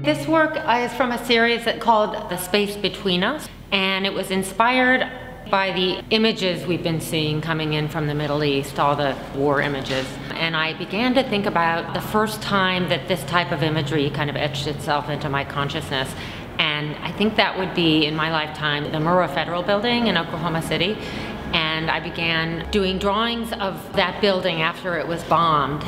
This work is from a series called The Space Between Us, and it was inspired by the images we've been seeing coming in from the Middle East, all the war images. And I began to think about the first time that this type of imagery kind of etched itself into my consciousness. And I think that would be, in my lifetime, the Murrah Federal Building in Oklahoma City. And I began doing drawings of that building after it was bombed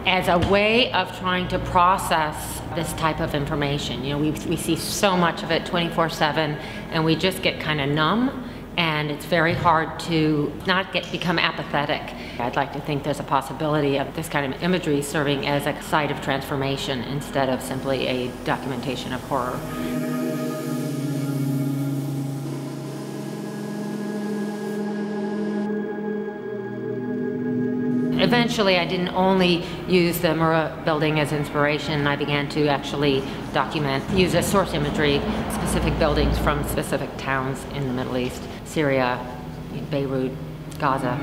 as a way of trying to process this type of information. You know, we see so much of it 24/7, and we just get kind of numb. And it's very hard to not become apathetic. I'd like to think there's a possibility of this kind of imagery serving as a site of transformation instead of simply a documentation of horror. Eventually, I didn't only use the Murrah building as inspiration. I began to actually use as source imagery, specific buildings from specific towns in the Middle East, Syria, Beirut, Gaza.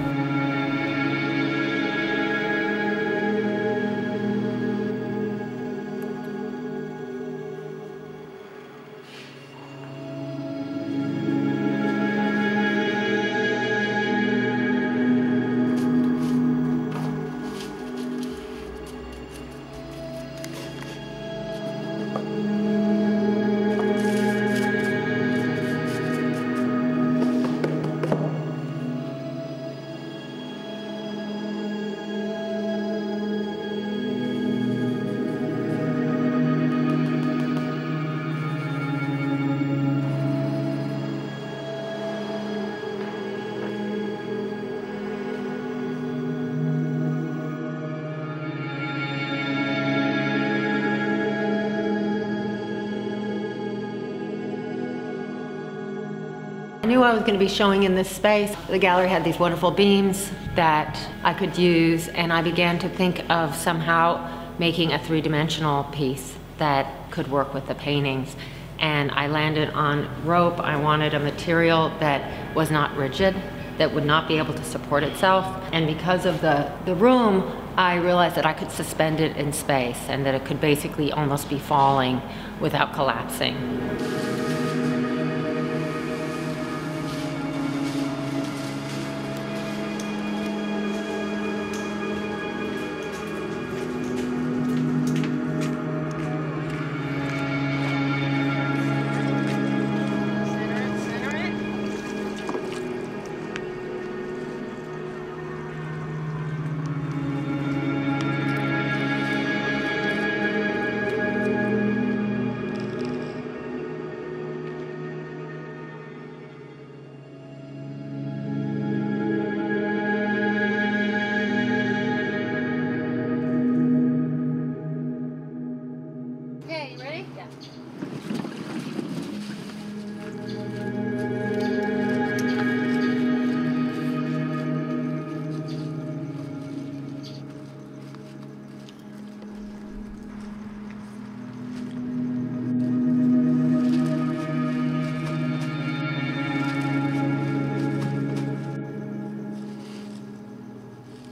I knew I was going to be showing in this space. The gallery had these wonderful beams that I could use, and I began to think of somehow making a three-dimensional piece that could work with the paintings. And I landed on rope. I wanted a material that was not rigid, that would not be able to support itself. And because of the room, I realized that I could suspend it in space and that it could basically almost be falling without collapsing.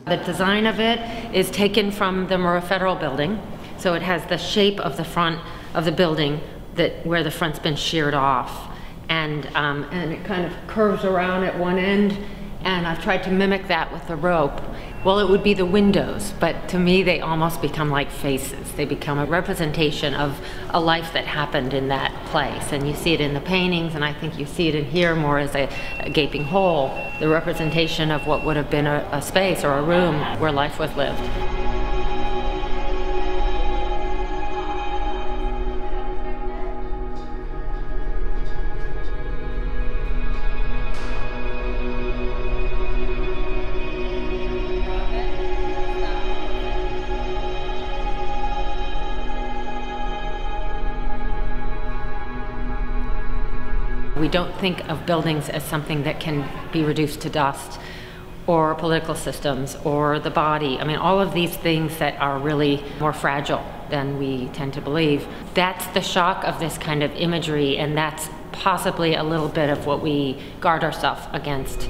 The design of it is taken from the Murrah Federal Building, so it has the shape of the front of the building where the front's been sheared off, and it kind of curves around at one end, and I've tried to mimic that with the rope. Well, it would be the windows, but to me they almost become like faces. They become a representation of a life that happened in that place, and you see it in the paintings, and I think you see it in here more as a gaping hole, the representation of what would have been a space or a room where life was lived. We don't think of buildings as something that can be reduced to dust, or political systems, or the body. I mean, all of these things that are really more fragile than we tend to believe. That's the shock of this kind of imagery, and that's possibly a little bit of what we guard ourselves against.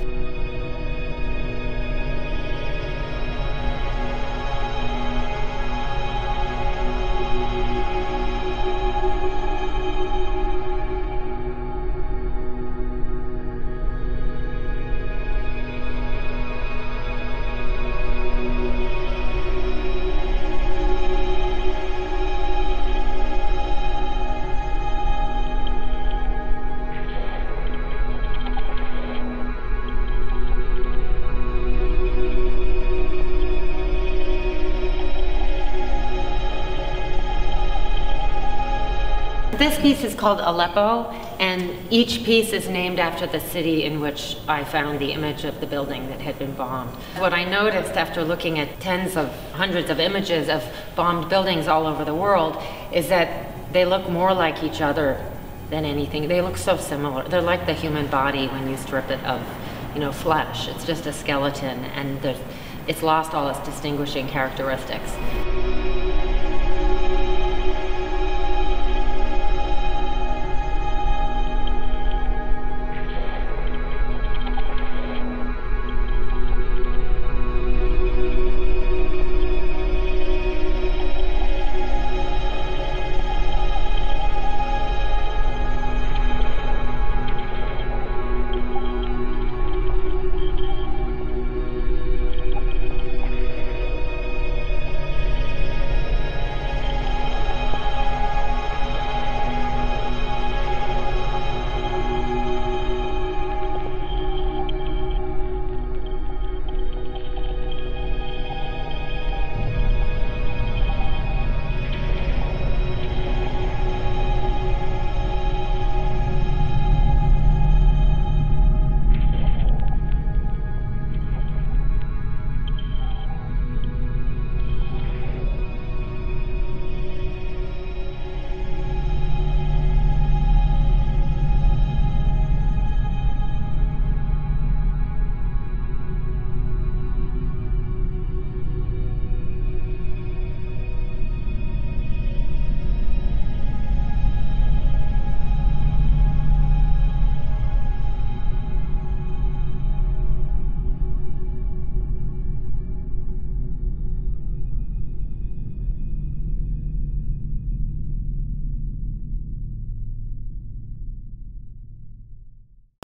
this piece is called Aleppo, and each piece is named after the city in which I found the image of the building that had been bombed. What I noticed after looking at hundreds of images of bombed buildings all over the world is that they look more like each other than anything. They look so similar. They're like the human body when you strip it of, flesh. It's just a skeleton, and it's lost all its distinguishing characteristics.